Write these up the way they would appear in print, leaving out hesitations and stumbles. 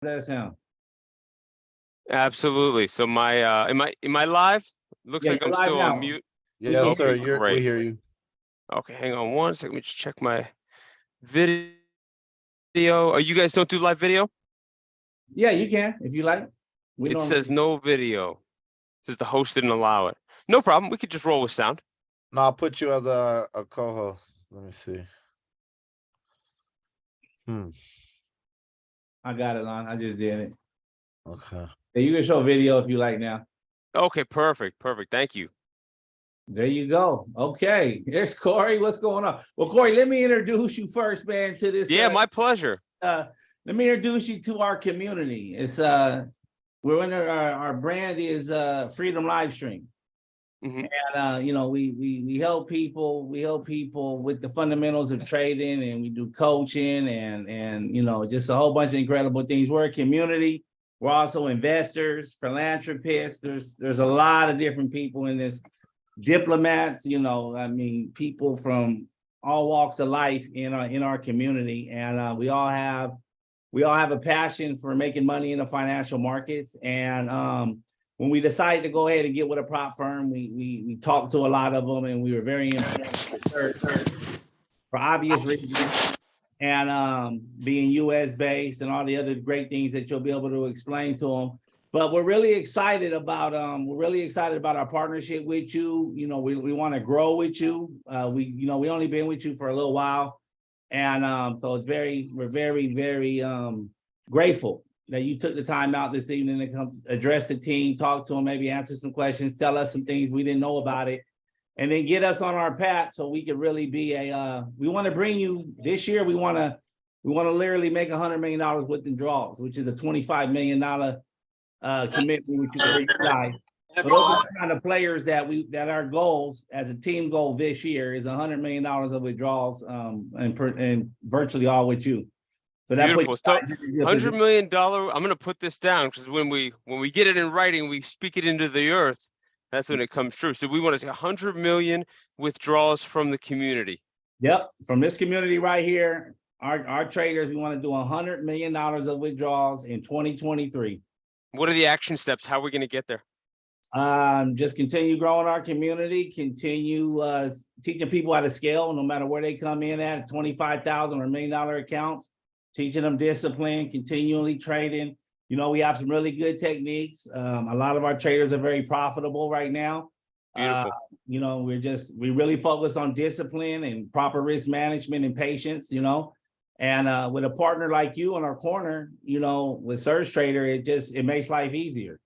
that sound? Absolutely. So my am I live? Looks Yeah, like you're I'm live still on now. mute. We can Yes, sir. Okay, hear you. We great. hear you. Okay, hang on one second. Let me just check my video. Oh, you guys don't do live video? Yeah, you can if you like. We It normally says no video. It says the host didn't allow it. No problem. We could just roll with sound. No, I'll put you as a co-host. Let me see. I got it on. I just did it. Okay. Yeah, you can show video if you like now. Okay, perfect. Perfect. Thank you. There you go. Okay, there's Cory. What's going on? Well, Cory, let me introduce you first, man, to this. Yeah, my pleasure. Let me introduce you to our community. It's we're under our brand is Freedom Livestream. Mhm. And you know, we help people, with the fundamentals of trading, and we do coaching and you know, just a whole bunch of incredible things. We're a community. We're also investors, philanthropists. There's a lot of different people in this. Diplomats, you know, I mean, people from all walks of life in our community, and we all have a passion for making money in the financial markets. And when we decided to go ahead and get with a prop firm, we talked to a lot of them, and we were very impressed for obvious reasons. And being US based and all the other great things that you'll be able to explain to them. But we're really excited about our partnership with you. You know, we want to grow with you. We only been with you for a little while. And so we're very grateful that you took the time out this evening to come address the team, talk to them, maybe answer some questions, tell us some things we didn't know about it, and then get us on our path so we could really be we want to bring you this year. We want to literally make $100 million withdrawals, which is a $25 million commitment, which is pretty high. So those are the kind of players that our goals as a team goal this year is $100 million of withdrawals, and virtually all with you. So that Beautiful. So $100 million. I'm going to put this down because when we get it in writing, we speak it into the earth. That's when it comes true. So we want to see 100 million withdrawals from the community. Yep, from this community right here, our traders, we want to do $100 million of withdrawals in 2023. What are the action steps? How are we going to get there? Just continue growing our community, continue teaching people how to scale, no matter where they come in at, 25,000 or $1 million accounts, teaching them discipline, continually trading. You know, we have some really good techniques. A lot of our traders are very profitable right now. Beautiful. You know, we really focus on discipline and proper risk management and patience, you know. And with a partner like you in our corner, you know, with Surgetrader, it makes life easier.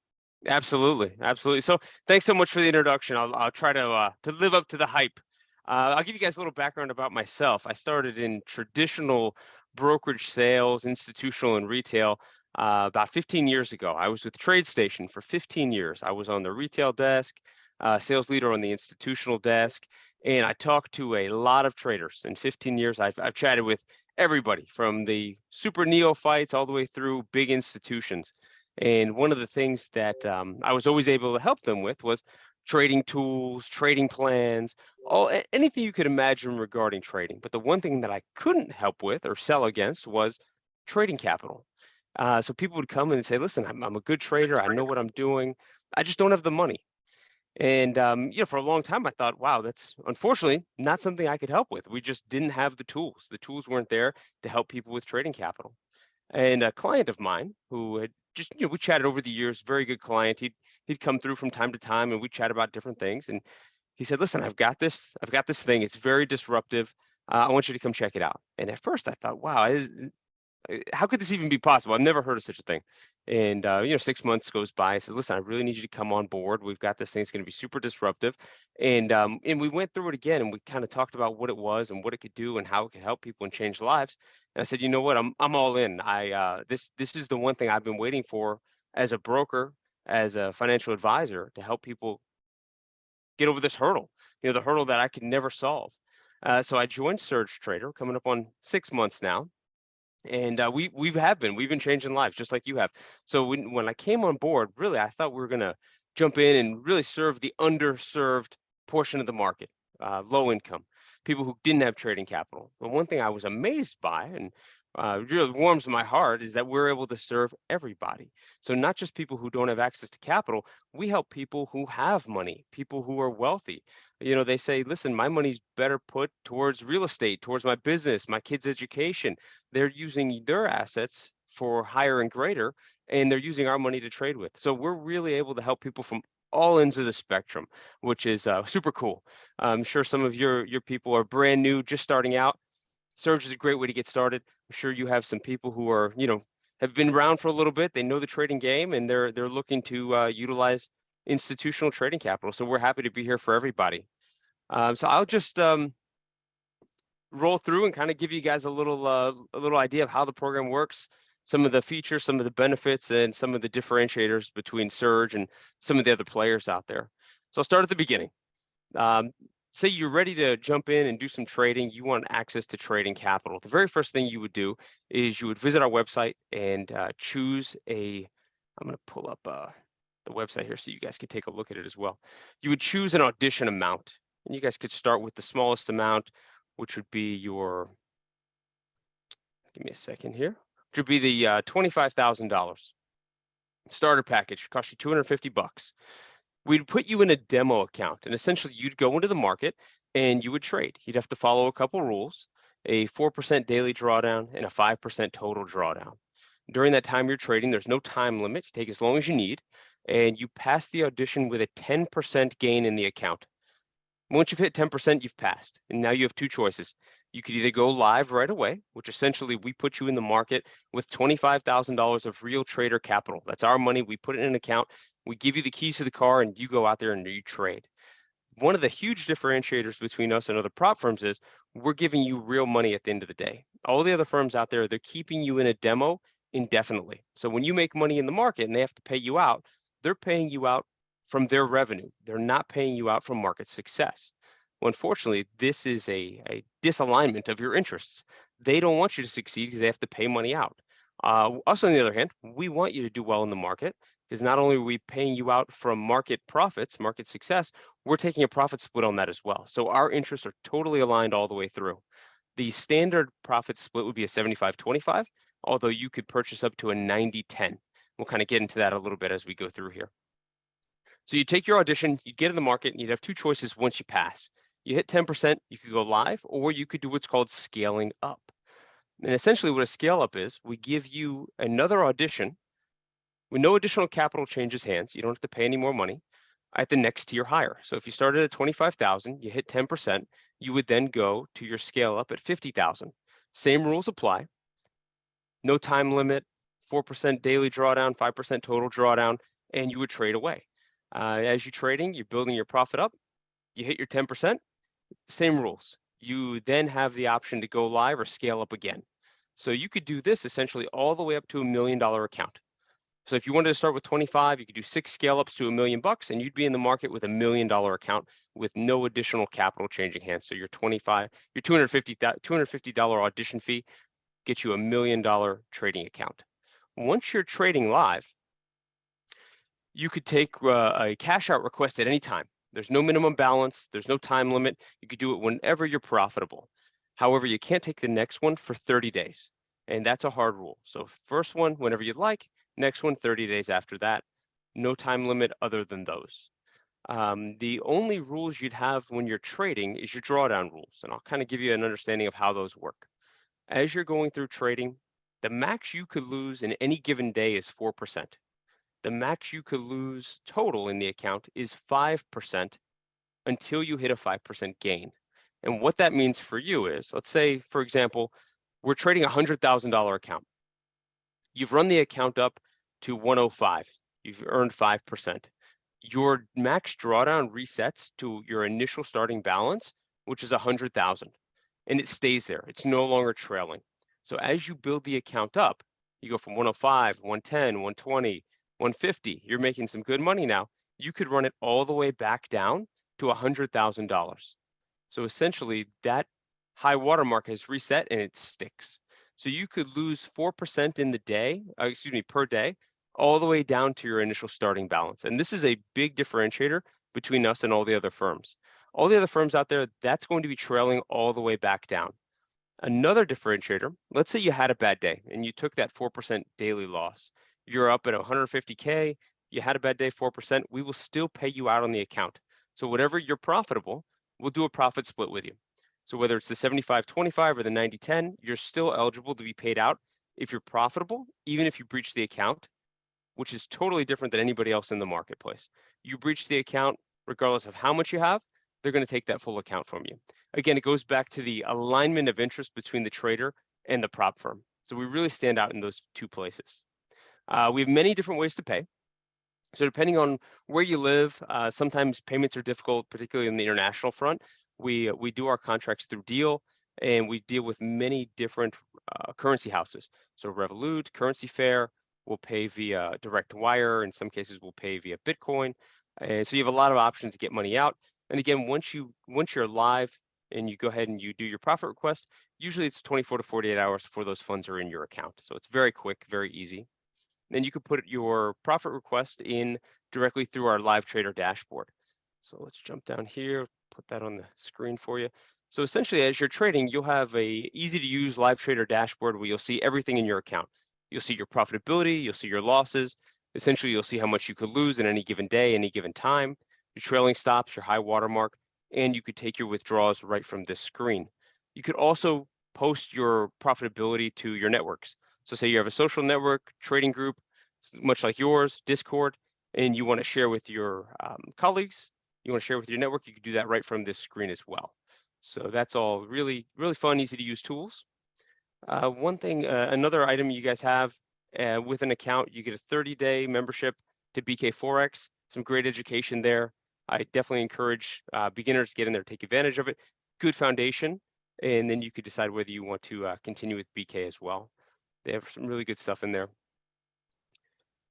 Absolutely. Absolutely. So thanks so much for the introduction. I'll try to live up to the hype. I'll give you guys a little background about myself. I started in traditional brokerage sales, institutional and retail, about 15 years ago. I was with TradeStation for 15 years. I was on the retail desk, sales leader on the institutional desk, and I talked to a lot of traders. In 15 years, I've chatted with everybody from the super neophytes all the way through big institutions. And one of the things that I was always able to help them with was trading tools, trading plans, anything you could imagine regarding trading. But the one thing that I couldn't help with or sell against was trading capital. So people would come and say, listen, I'm a good trader. I know what I'm doing. I just don't have the money. And you know, for a long time, I thought, wow, that's unfortunately not something I could help with. We just didn't have the tools. The tools weren't there to help people with trading capital. And a client of mine who had just, you know, we chatted over the years, very good client. He'd come through from time to time and we chat about different things. And he said, listen, I've got this thing. It's very disruptive. I want you to come check it out. And at first I thought, wow, how could this even be possible? I've never heard of such a thing. And you know, 6 months goes by. I said, listen, I really need you to come on board. We've got this thing. It's going to be super disruptive. And we went through it again, and we kind of talked about what it was and what it could do and how it could help people and change lives. And I said, you know what? I'm all in. This is the one thing I've been waiting for as a broker, as a financial advisor, to help people get over this hurdle. You know, the hurdle that I could never solve. So I joined Surgetrader, coming up on 6 months now. And we've been changing lives just like you have. So when I came on board, really, I thought we were going to jump in and really serve the underserved portion of the market, low income, people who didn't have trading capital. The one thing I was amazed by, and really warms my heart is that we're able to serve everybody. So not just people who don't have access to capital, we help people who have money, people who are wealthy. You know, they say, listen, my money's better put towards real estate, towards my business, my kids' education. They're using their assets for higher and greater, and they're using our money to trade with. So we're really able to help people from all ends of the spectrum, which is super cool. I'm sure some of your people are brand new, just starting out. Surge is a great way to get started. I'm sure you have some people who are, you know, have been around for a little bit. They know the trading game, and they're looking to utilize institutional trading capital. So we're happy to be here for everybody. So I'll just roll through and kind of give you guys a little idea of how the program works, some of the features, some of the benefits, and some of the differentiators between Surge and some of the other players out there. So I'll start at the beginning. Say you're ready to jump in and do some trading, you want access to trading capital. The very first thing you would do is you would visit our website and choose a, I'm going to pull up the website here so you guys can take a look at it as well. You would choose an audition amount, and you guys could start with the smallest amount, which would be your, give me a second here, which would be the $25,000 starter package, cost you 250 bucks. We'd put you in a demo account, and essentially you'd go into the market and you would trade. You'd have to follow a couple rules, a 4% daily drawdown and a 5% total drawdown. During that time you're trading, there's no time limit. You take as long as you need, and you pass the audition with a 10% gain in the account. Once you've hit 10%, you've passed, and now you have two choices. You could either go live right away, which essentially we put you in the market with $25,000 of real trader capital. That's our money. We put it in an account. We give you the keys to the car, and you go out there and you trade. One of the huge differentiators between us and other prop firms is we're giving you real money at the end of the day. All the other firms out there, they're keeping you in a demo indefinitely. So when you make money in the market and they have to pay you out, they're paying you out from their revenue. They're not paying you out from market success. Well, unfortunately, this is a disalignment of your interests. They don't want you to succeed because they have to pay money out. Us, on the other hand, we want you to do well in the market, because not only are we paying you out from market profits, market success, we're taking a profit split on that as well. So our interests are totally aligned all the way through. The standard profit split would be a 75-25, although you could purchase up to a 90-10. We'll kind of get into that a little bit as we go through here. So you take your audition, you get in the market, and you'd have two choices once you pass. You hit 10%, you could go live, or you could do what's called scaling up. And essentially what a scale up is, we give you another audition with no additional capital changes hands. You don't have to pay any more money at the next tier higher. So if you started at 25,000, you hit 10%, you would then go to your scale up at 50,000. Same rules apply. No time limit, 4% daily drawdown, 5% total drawdown, and you would trade away. As you're trading, you're building your profit up. You hit your 10%, same rules. You then have the option to go live or scale up again. So you could do this essentially all the way up to $1 million account. So if you wanted to start with 25, you could do 6 scale ups to $1 million, and you'd be in the market with $1 million account with no additional capital changing hands. So your $250 audition fee gets you $1 million trading account. Once you're trading live, you could take a cash out request at any time. There's no minimum balance. There's no time limit. You could do it whenever you're profitable. However, you can't take the next one for 30 days. And that's a hard rule. So first one, whenever you'd like. Next one, 30 days after that. No time limit other than those. The only rules you'd have when you're trading is your drawdown rules. And I'll kind of give you an understanding of how those work. As you're going through trading, the max you could lose in any given day is 4%. The max you could lose total in the account is 5% until you hit a 5% gain. And what that means for you is, let's say, for example, we're trading a $100,000 account. You've run the account up to 105. You've earned 5%. Your max drawdown resets to your initial starting balance, which is 100,000, and it stays there. It's no longer trailing. So as you build the account up, you go from 105, 110, 120, 150. You're making some good money now. You could run it all the way back down to $100,000. So essentially, that high watermark has reset and it sticks. So you could lose 4% in the day, per day, all the way down to your initial starting balance. And this is a big differentiator between us and all the other firms. All the other firms out there, that's going to be trailing all the way back down. Another differentiator, let's say you had a bad day and you took that 4% daily loss. You're up at 150K, you had a bad day, 4%, we will still pay you out on the account. So whatever you're profitable, we'll do a profit split with you. So whether it's the 75-25 or the 90-10, you're still eligible to be paid out if you're profitable, even if you breach the account, which is totally different than anybody else in the marketplace. You breach the account, regardless of how much you have, they're going to take that full account from you. Again, it goes back to the alignment of interest between the trader and the prop firm. So we really stand out in those two places. We have many different ways to pay. So depending on where you live, sometimes payments are difficult, particularly in the international front. We do our contracts through Deal, and we deal with many different currency houses. So Revolut, Currency Fair, we'll pay via direct wire. In some cases, we'll pay via Bitcoin. And so you have a lot of options to get money out. And again, once you're live and you go ahead and you do your profit request, usually it's 24 to 48 hours before those funds are in your account. So it's very quick, very easy. Then you could put your profit request in directly through our Livetrader dashboard. So let's jump down here, put that on the screen for you. So essentially, as you're trading, you'll have a easy to use Livetrader dashboard where you'll see everything in your account. You'll see your profitability, you'll see your losses. Essentially, you'll see how much you could lose in any given day, any given time, your trailing stops, your high watermark, and you could take your withdrawals right from this screen. You could also post your profitability to your networks. So say you have a social network, trading group, much like yours, Discord, and you want to share with your colleagues, you want to share with your network, you can do that right from this screen as well. So that's all really, really fun, easy to use tools. One thing, another item you guys have with an account, you get a 30-day membership to BK FOREX, some great education there. I definitely encourage beginners to get in there, take advantage of it. Good foundation, and then you could decide whether you want to continue with BK as well. They have some really good stuff in there.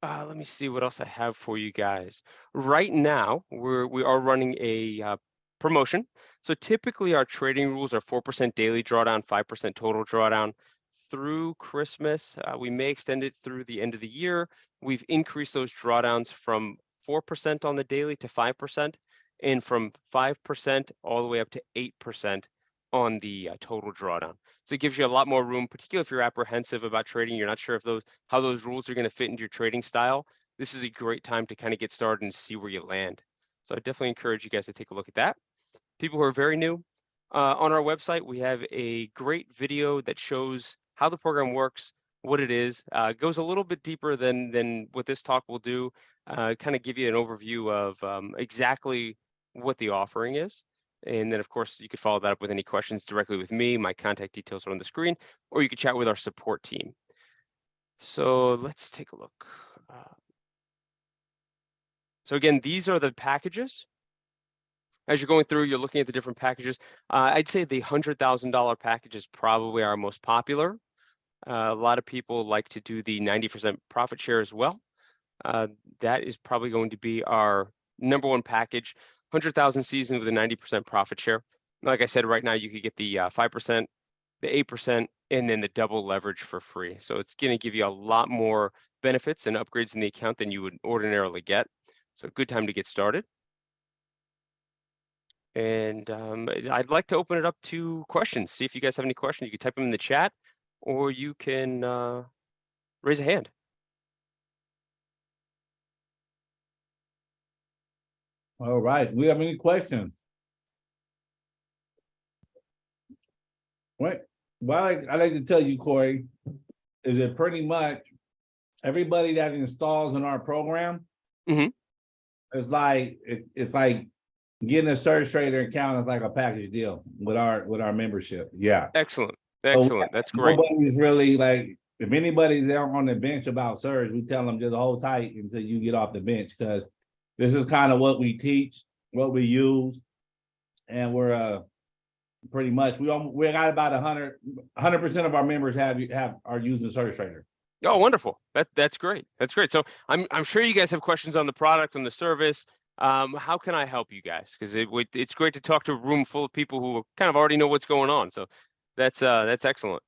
Let me see what else I have for you guys. Right now, we are running a promotion. So typically our trading rules are 4% daily drawdown, 5% total drawdown through Christmas. We may extend it through the end of the year. We've increased those drawdowns from 4% on the daily to 5%, and from 5% all the way up to 8% on the total drawdown. So it gives you a lot more room, particularly if you're apprehensive about trading, you're not sure if how those rules are going to fit into your trading style. This is a great time to kind of get started and see where you land. So I definitely encourage you guys to take a look at that. People who are very new, on our website, we have a great video that shows how the program works, what it is. It goes a little bit deeper than what this talk will do, kind of give you an overview of exactly what the offering is. And then, of course, you could follow that up with any questions directly with me. My contact details are on the screen, or you could chat with our support team. So let's take a look. So again, these are the packages. As you're going through, you're looking at the different packages. I'd say the $100,000 package is probably our most popular. A lot of people like to do the 90% profit share as well. That is probably going to be our #1 package. 100,000 season with a 90% profit share. Like I said, right now you could get the 5%, the 8%, and then the double leverage for free. So it's going to give you a lot more benefits and upgrades in the account than you would ordinarily get. So good time to get started. And I'd like to open it up to questions. See if you guys have any questions. You can type them in the chat, or you can raise a hand. All right. We have any questions? What I like to tell you, Cory, is that pretty much everybody that installs in our program, Mhm. it's like getting a Surgetrader account is like a package deal with our membership. Yeah. Excellent. So Excellent. That's great. nobody's really like, if anybody's there on the bench about Surge, we tell them just hold tight until you get off the bench, because this is kind of what we teach, what we use, and we're pretty much we got about 100% of our members are using Surgetrader. Oh, wonderful. That's great. That's great. So I'm sure you guys have questions on the product, on the service. How can I help you guys? Because it's great to talk to a room full of people who kind of already know what's going on. So that's excellent.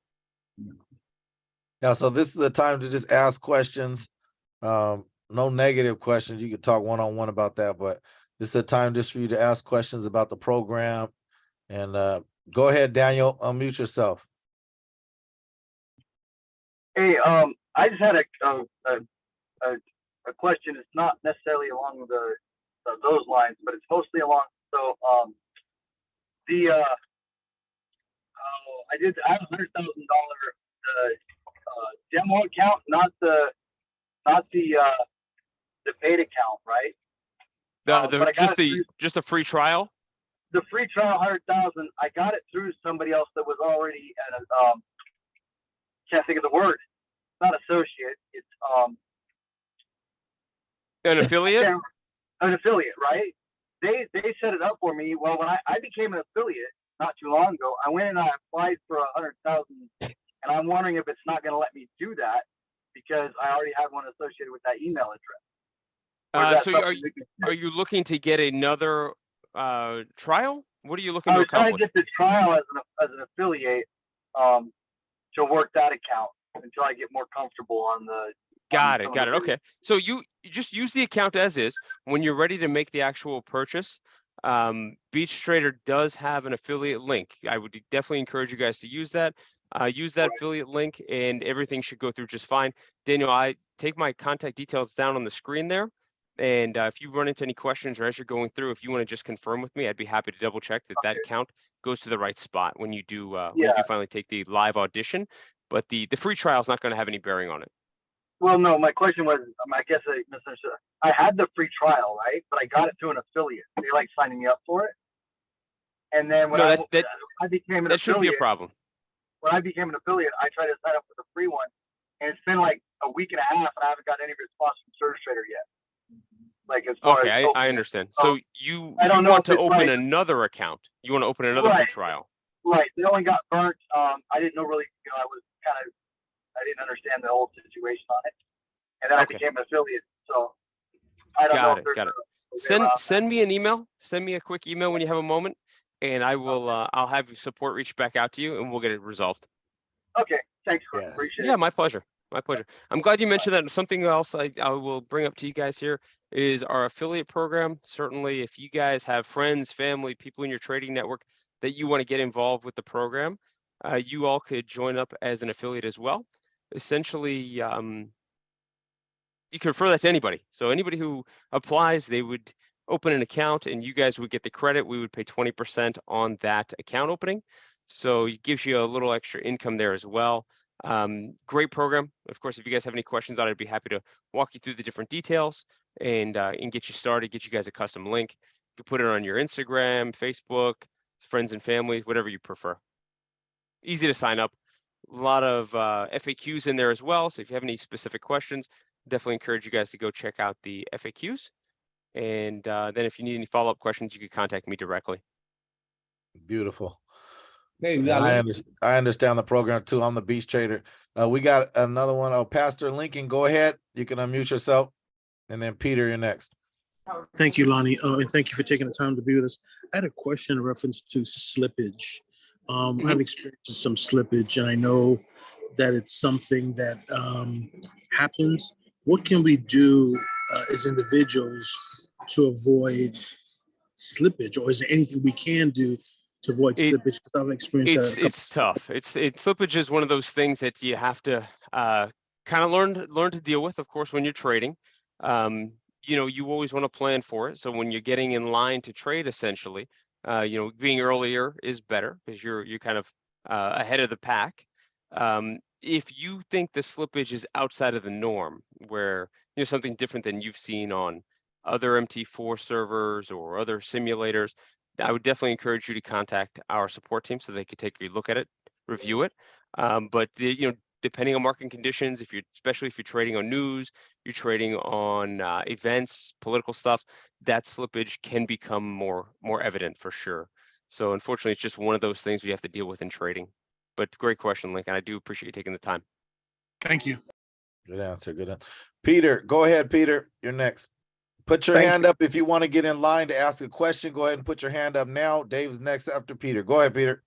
Yeah, so this is a time to just ask questions. No negative questions. You could talk one-on-one about that, but this is a time just for you to ask questions about the program. And go ahead, Daniel, unmute yourself. Hey, I just had a question. It's not necessarily along those lines, but it's mostly along. So, the I have $100,000 demo account, not the paid account, right? But I got it through Just a free trial. the free trial 100,000. I got it through somebody else that was already at a can't think of the word. It's not associate. It's An affiliate? an affiliate, right? They set it up for me. Well, when I became an affiliate not too long ago, I went and I applied for 100,000, and I'm wondering if it's not going to let me do that because I already have one associated with that email address. Or is that So something we can do? are you looking to get another trial? What are you looking I to was trying to accomplish? get the trial as an affiliate to work that account until I get more comfortable on the. Got it. Okay. So you just use the account as is. When you're ready to make the actual purchase, Trader does have an affiliate link. I would definitely encourage you guys to use that. Use that affiliate link and everything should go through just fine. Daniel, I take my contact details down on the screen there. And if you run into any questions or as you're going through, if you want to just confirm with me, I'd be happy to double check that account goes to the right spot when you do finally take the live audition. But the free trial is not going to have any bearing on it. Well, no, my question was, I guess I misunderstood. I had the free trial, right? But I got it through an affiliate. They like signing me up for it. And then when I became an that shouldn't be a affiliate, problem. when I became an affiliate, I tried to sign up for the free one, and it's been like a week and a half, and I haven't gotten any response from Surgetrader yet. Like as far as I understand. So So you I don't know want if to it's open like- another account. You want to open another free Right. trial. right, they only got burnt. I didn't know really, I didn't understand the whole situation on it, and then I Okay. became an affiliate. So I don't know. Got it. Send me an email. Send me a quick email when you have a moment, and I will. I'll have support reach back out to you, and we'll get it resolved. Okay, thanks, Cory. Yeah. Appreciate Yeah, it. my pleasure. My pleasure. I'm glad you mentioned that. Something else I will bring up to you guys here is our affiliate program. Certainly, if you guys have friends, family, people in your trading network that you want to get involved with the program, you all could join up as an affiliate as well. Essentially, you can refer that to anybody. So anybody who applies, they would open an account and you guys would get the credit. We would pay 20% on that account opening. So it gives you a little extra income there as well. Great program. Of course, if you guys have any questions on it, I'd be happy to walk you through the different details and get you started, get you guys a custom link. You can put it on your Instagram, Facebook, friends and family, whatever you prefer. Easy to sign up. A lot of FAQs in there as well. So if you have any specific questions, definitely encourage you guys to go check out the FAQs. And then if you need any follow-up questions, you can contact me directly. Beautiful. Hey, Yeah, I understand the program too. I'm the Beast Trader. We got another one. Oh, Pastor Lincoln, go ahead. You can unmute yourself. And then Peter, you're next. Thank you, Lonnie, and thank you for taking the time to be with us. I had a question in reference to slippage. I've experienced some slippage, and I know that it's something that happens. What can we do as individuals to avoid slippage, or is there anything we can do to avoid slippage? Because I've experienced that. It's tough. Slippage is one of those things that you have to kind of learn to deal with. Of course, when you're trading, you always want to plan for it. So when you're getting in line to trade, essentially, being earlier is better because you're kind of ahead of the pack. If you think the slippage is outside of the norm, where something different than you've seen on other MT4 servers or other simulators, I would definitely encourage you to contact our support team so they could take a look at it, review it. But depending on market conditions, especially if you're trading on news, you're trading on events, political stuff, that slippage can become more evident for sure. So unfortunately, it's just one of those things we have to deal with in trading. But great question, Lincoln. I do appreciate you taking the time. Thank you. Good answer. Good answer. Peter, go ahead, Peter. You're next. Put your hand up if you want to get in line to ask a question. Go ahead and put your hand up now. Dave's next after Peter. Go ahead, Peter.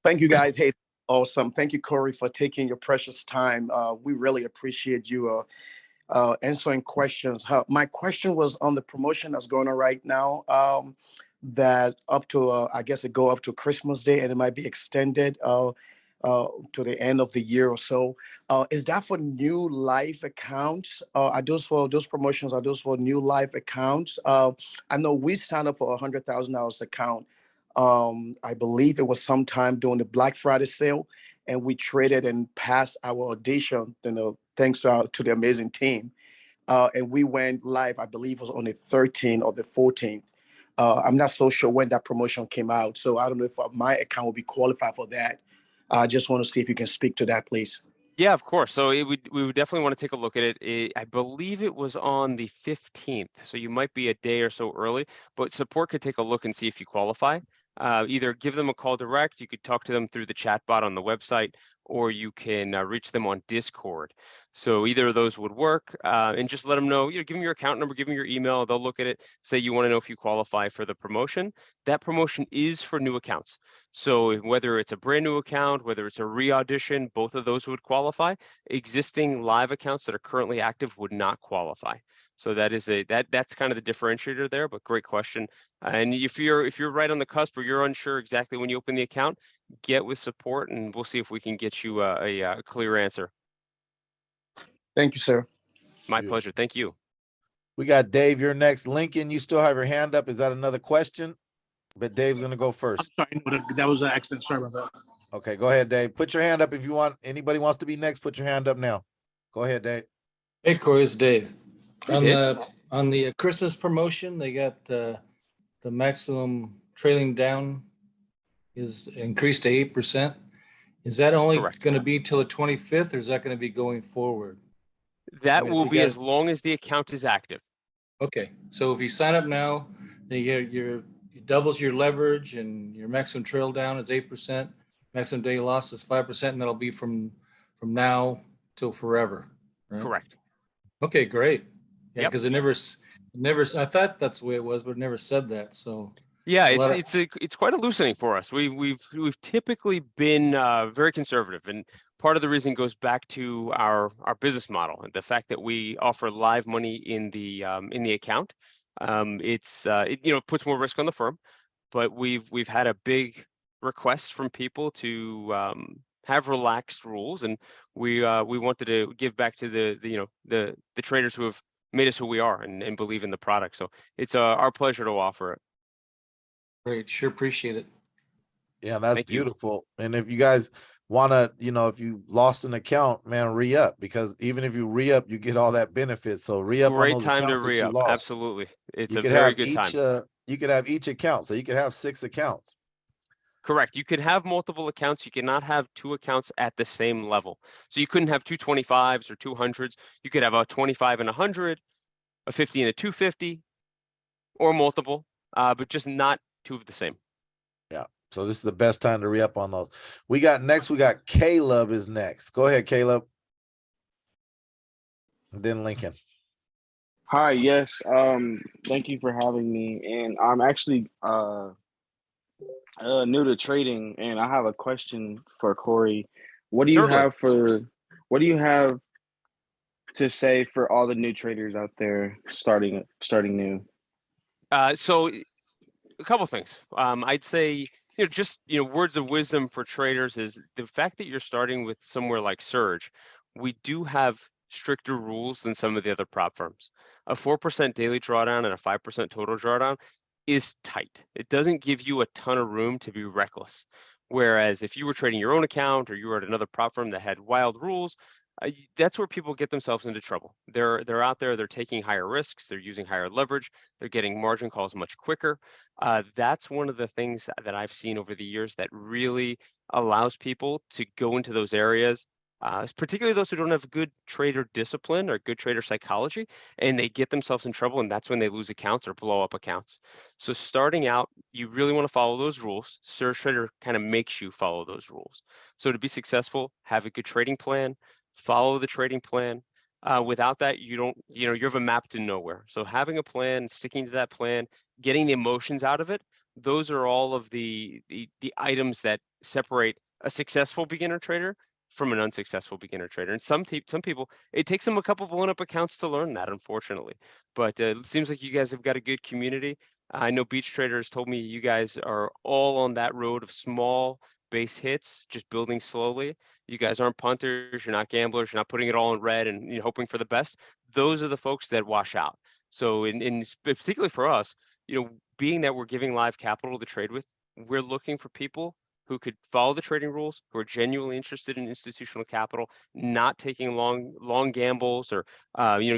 Thank you, guys. Hey, awesome. Thank you, Cory, for taking your precious time. We really appreciate you answering questions. My question was on the promotion that's going on right now, that up to, I guess it go up to Christmas Day and it might be extended. to the end of the year or so. Is that for new live accounts? Are those for those promotions? Are those for new live accounts? I know we signed up for $100,000 account. I believe it was sometime during the Black Friday sale, and we traded and passed our audition. Thanks to the amazing team, and we went live. I believe it was on the 13th or the 14th. I'm not so sure when that promotion came out, so I don't know if my account will be qualified for that. I just want to see if you can speak to that, please. Yeah, of course. So we would definitely want to take a look at it. I believe it was on the 15th, so you might be a day or so early, but support could take a look and see if you qualify. Either give them a call direct, you could talk to them through the chat bot on the website, or you can reach them on Discord. So either of those would work, and just let them know, give them your account number, give them your email, they'll look at it, say you want to know if you qualify for the promotion. That promotion is for new accounts. So whether it's a brand new account, whether it's a re-audition, both of those would qualify. Existing live accounts that are currently active would not qualify. So that is that's kind of the differentiator there, but great question. And if you're right on the cusp or you're unsure exactly when you open the account, get with support and we'll see if we can get you a clear answer. Thank you, sir. My pleasure. Thank you. We got Dave, you're next. Lincoln, you still have your hand up. Is that another question? But Dave's going to go I'm first. sorry, no, that was an accident. Sorry about that. Okay, go ahead, Dave. Put your hand up if you want. Anybody wants to be next, put your hand up now. Go ahead, Dave. Hey, Cory, it's Dave. Hey, Dave. On the Christmas promotion, they got the maximum trailing down is increased to 8%. Is that only Correct. going to be till the 25th, or is that going to be going forward? That I mean, will if be you as long as the account is active. Okay, so if you sign up now, then it doubles your leverage, and your maximum trail down is 8%. Maximum day loss is 5%, and that'll be from now till forever. Right? Correct. Okay, great. Yeah, Yep. because it never. I thought that's the way it was, but it never said that. So Yeah, a lot it's quite loosening for us. We've typically been very conservative, and part of the reason goes back to our business model and the fact that we offer live money in the account. It puts more risk on the firm, but we've had a big request from people to have relaxed rules, and we wanted to give back to the traders who have made us who we are and believe in the product. So it's our pleasure to offer it. great. Sure appreciate it. Yeah, that's Thank you. beautiful. And if you guys want to, if you lost an account, man, re-up, because even if you re-up, you get all that benefit. So re-up on Great those time to accounts that you re-up. lost. Absolutely. It's You a could very have good each time. you could have each account. So you could have 6 accounts. Correct. You could have multiple accounts. You cannot have 2 accounts at the same level. So you couldn't have 2 25s or 200s. You could have a 25 and 100, a 50 and a 250, or multiple, but just not 2 of the same. Yeah. So this is the best time to re-up on those. We got Caleb is next. Go ahead, Caleb. And then Lincoln. Hi, yes. Thank you for having me. And I'm actually new to trading, and I have a question for Cory. What do you Certainly. what do you have to say for all the new traders out there starting new? So a couple things. I'd say, just, words of wisdom for traders is the fact that you're starting with somewhere like Surge. We do have stricter rules than some of the other prop firms. A 4% daily drawdown and a 5% total drawdown is tight. It doesn't give you a ton of room to be reckless. Whereas if you were trading your own account or you were at another prop firm that had wild rules, that's where people get themselves into trouble. They're out there, they're taking higher risks, they're using higher leverage, they're getting margin calls much quicker. That's one of the things that I've seen over the years that really allows people to go into those areas, particularly those who don't have good trader discipline or good trader psychology, and they get themselves in trouble, and that's when they lose accounts or blow up accounts. So starting out, you really want to follow those rules. Surgetrader kind of makes you follow those rules. So to be successful, have a good trading plan, follow the trading plan. Without that, you have a map to nowhere. So having a plan, sticking to that plan, getting the emotions out of it, those are all of the items that separate a successful beginner trader from an unsuccessful beginner trader. And some people, it takes them a couple blown up accounts to learn that, unfortunately. But it seems like you guys have got a good community. I know Beach Traders told me you guys are all on that road of small base hits, just building slowly. You guys aren't punters, you're not gamblers, you're not putting it all in red and hoping for the best. Those are the folks that wash out. So particularly for us, being that we're giving live capital to trade with, we're looking for people who could follow the trading rules, who are genuinely interested in institutional capital, not taking long gambles or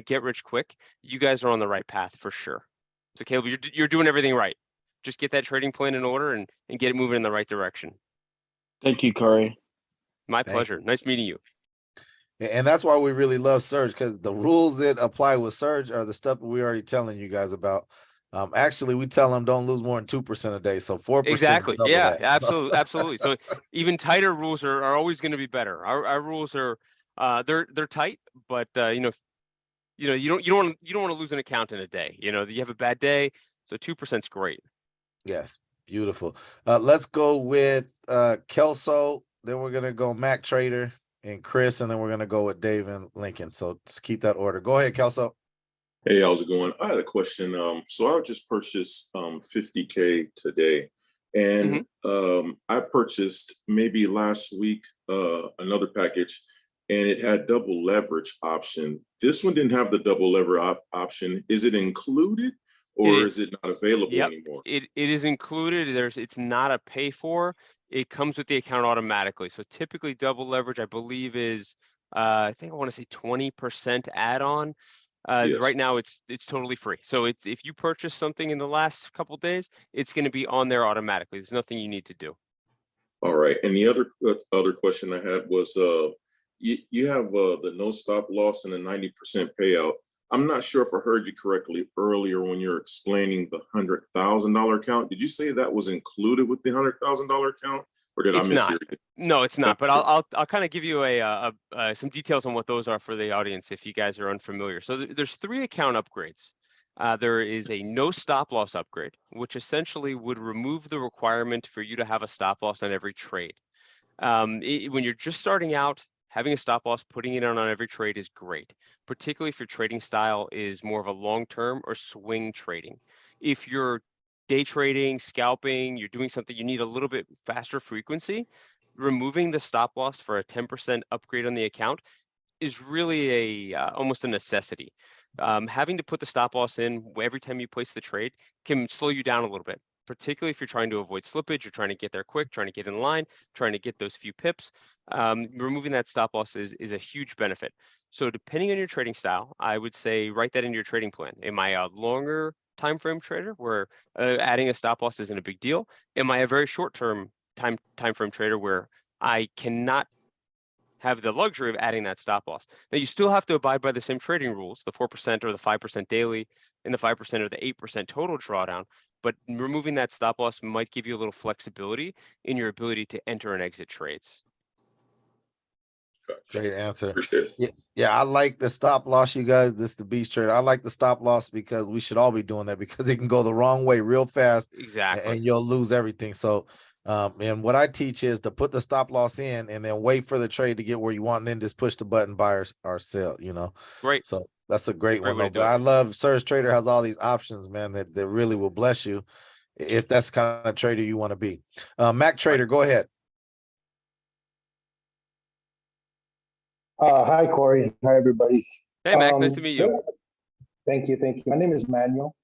get rich quick. You guys are on the right path for sure. So Caleb, you're doing everything right. Just get that trading plan in order and get it moving in the right direction. Thank you, Cory. My Thank pleasure. Nice meeting you. And that's why we really love Surge, because the rules that apply with Surge are the stuff that we're already telling you guys about. Actually, we tell them don't lose more than 2% a day. So 4%. Exactly. Double Yeah, that. absolutely. Absolutely. So even tighter rules are always going to be better. Our rules are they're tight, but you don't want to lose an account in a day. You have a bad day. So 2% is great. Yes. Beautiful. Let's go with Kelso. Then we're gonna go Mac Trader and Chris, and then we're gonna go with Dave and Lincoln. So just keep that order. Go ahead, Kelso. Hey, how's it going? I had a question. So I just purchased 50K today, and I purchased maybe last week another package, and it had double leverage option. This one didn't have the double leverage option. Is it included, or is it not available anymore? It is included. It's not a pay for. It comes with the account automatically. So typically double leverage, I believe, is I think I want to say 20% add-on. Yes. Right now it's totally free. So if you purchase something in the last couple of days, it's going to be on there automatically. There's nothing you need to do. All right. And the other question I had was you have the no stop loss and a 90% payout. I'm not sure if I heard you correctly earlier when you're explaining the $100,000 account. Did you say that was included with the $100,000 account, or did I mishear you? No, it's not. But I'll kind of give you some details on what those are for the audience if you guys are unfamiliar. So there's 3 account upgrades. There is a no stop loss upgrade, which essentially would remove the requirement for you to have a stop loss on every trade. When you're just starting out, having a stop loss, putting it on every trade is great, particularly if your trading style is more of a long-term or swing trading. If you're day trading, scalping, you're doing something you need a little bit faster frequency, removing the stop loss for a 10% upgrade on the account is really almost a necessity. Having to put the stop loss in every time you place the trade can slow you down a little bit, particularly if you're trying to avoid slippage, you're trying to get there quick, trying to get in line, trying to get those few pips. Removing that stop loss is a huge benefit. So depending on your trading style, I would say write that into your trading plan. Am I a longer time frame trader where adding a stop loss isn't a big deal? Am I a very short term time frame trader where I cannot have the luxury of adding that stop loss? Now you still have to abide by the same trading rules, the 4% or the 5% daily and the 5% or the 8% total drawdown, but removing that stop loss might give you a little flexibility in your ability to enter and exit trades. Great answer. Appreciate it. Yeah, I like the stop loss, you guys. This is the Beast Trader. I like the stop loss because we should all be doing that, because it can go the wrong way real fast. Exactly. And you'll lose everything. So and what I teach is to put the stop loss in and then wait for the trade to get where you want, and then just push the button, buy or sell, Great. So that's a great one, way though. to do But it. I love Surgetrader has all these options, man, that really will bless you if that's the kind of trader you want to be. Mac Trader, go ahead. Hi, Cory. Hi, everybody. Hey, Mac, nice to meet you. Thank you. My name is Manuel.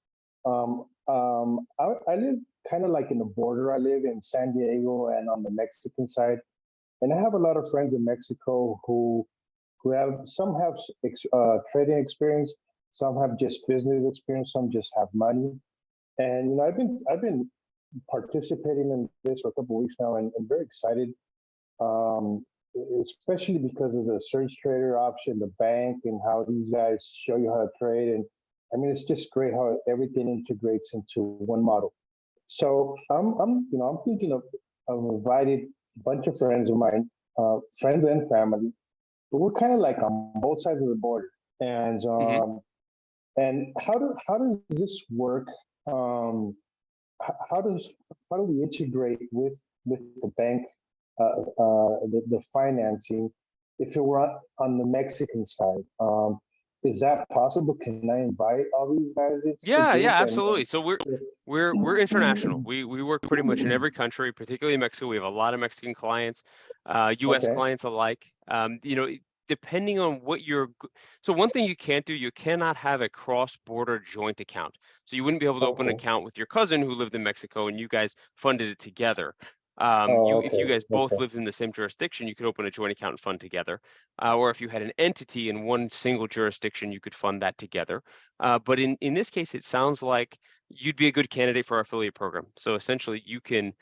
I live kind of like in the border. I live in San Diego and on the Mexican side. And I have a lot of friends in Mexico who some have trading experience, some have just business experience, some just have money. And I've been participating in this for a couple of weeks now, and I'm very excited. Especially because of the Surgetrader option, the bank, and how these guys show you how to trade. And I mean, it's just great how everything integrates into one model. So I'm thinking of inviting a bunch of friends of mine, friends and family, but we're kind of like on both sides of the border. And and how does this work? How do we integrate with the bank? The financing, if it were on the Mexican side, is that possible? Can I invite all these guys into the Yeah, group? yeah, And- absolutely. So we're international. We work pretty much in every country, particularly in Mexico. We have a lot of Mexican clients, US Okay. clients alike. You know, depending on what so one thing you can't do, you cannot have a cross-border joint account. So you wouldn't be able to open an Okay. account with your cousin who lived in Mexico and you guys funded it together. If you okay, guys both okay. lived in the same jurisdiction, you could open a joint account and fund together. Or if you had an entity in one single jurisdiction, you could fund that together. But in this case, it sounds like you'd be a good candidate for our affiliate program. So essentially, you can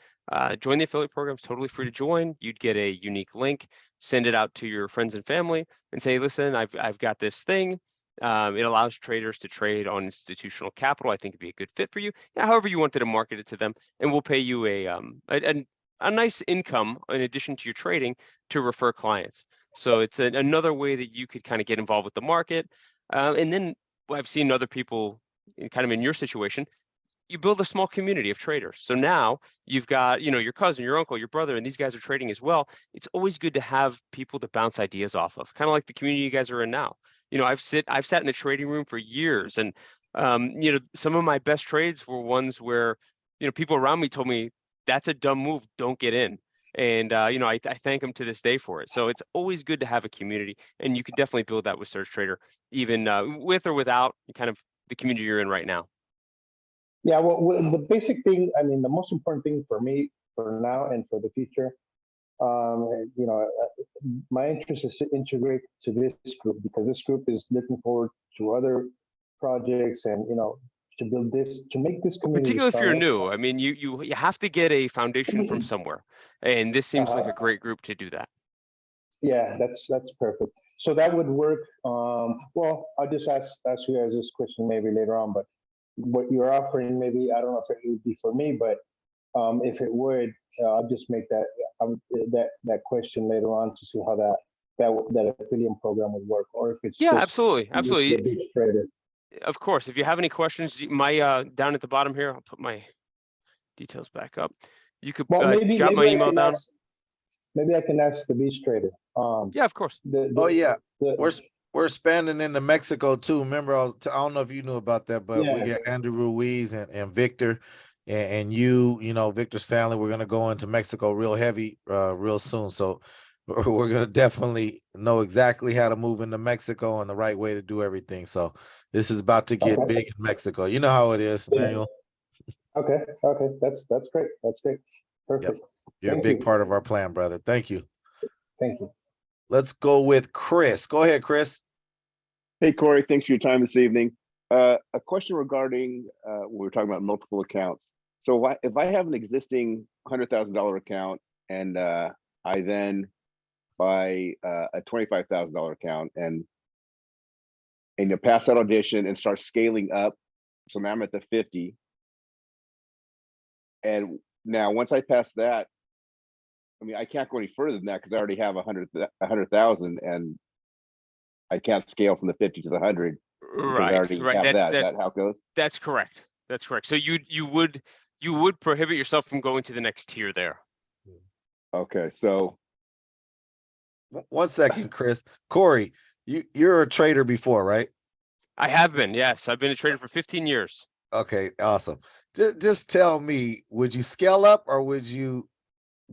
join the affiliate program. It's totally free to join. You'd get a unique link, send it out to your friends and family, and say, "Listen, I've got this thing. It allows traders to trade on institutional capital. I think it'd be a good fit for you. Yeah, however you wanted to market it to them, and we'll pay you a nice income in addition to your trading to refer clients." So it's another way that you could kind of get involved with the market. And then I've seen other people kind of in your situation, you build a small community of traders. So now you've got, you know, your cousin, your uncle, your brother, and these guys are trading as well. It's always good to have people to bounce ideas off of, kind of like the community you guys are in now. You know, I've sat in the trading room for years, and you know, some of my best trades were ones where, you know, people around me told me that's a dumb move, don't get in. And you know, I thank them to this day for it. So it's always good to have a community, and you can definitely build that with Surgetrader, even with or without kind of the community you're in right now. Yeah, well, the basic thing, I mean, the most important thing for me for now and for the future, you know, my interest is to integrate to this group because this group is looking forward to other projects and, you know, to build this, to make this community Particularly if you're stronger. new. I mean, you have to get a foundation from somewhere, and this seems like a great group to do that. Yeah, that's perfect. So that would work. Well, I'll just ask you guys this question maybe later on, but what you're offering, maybe I don't know if it would be for me, but if it would, I'll just make that question later on to see how that affiliate program would work, or if it's Yeah, just absolutely, absolutely. the big trader. Of course, if you have any questions, my down at the bottom here, I'll put my details back up. You could Well, drop my email down. Maybe I can ask the beach trader. Yeah, of course. Oh yeah, we're expanding into Mexico too. Remember, I don't know if you knew about that, but we got Andrew Ruiz and Victor, and you know, Victor's family. We're gonna go into Mexico real heavy, real soon. So we're gonna definitely know exactly how to move into Mexico and the right way to do everything. So this is about to get big in Mexico. You know how it is, Manuel. Okay, that's great. That's great. Perfect. Yep. You're a big part of our plan, brother. Thank you. Thank you. Let's go with Chris. Go ahead, Chris. Hey, Cory, thanks for your time this evening. A question regarding, we were talking about multiple accounts. So if I have an existing $100,000 account and I then buy a $25,000 account and you pass that audition and start scaling up, so now I'm at the 50. And now once I pass that, I mean, I can't go any further than that because I already have 100,000 and I can't scale from the 50 to the 100. Right, I already right. have that. Is that how it goes? That's correct. That's correct. So you would prohibit yourself from going to the next tier there. Okay, so 1 second, Chris. Cory, you're a trader before, right? I have been. Yes, I've been a trader for 15 years. Okay, awesome. Just tell me, would you scale up or would you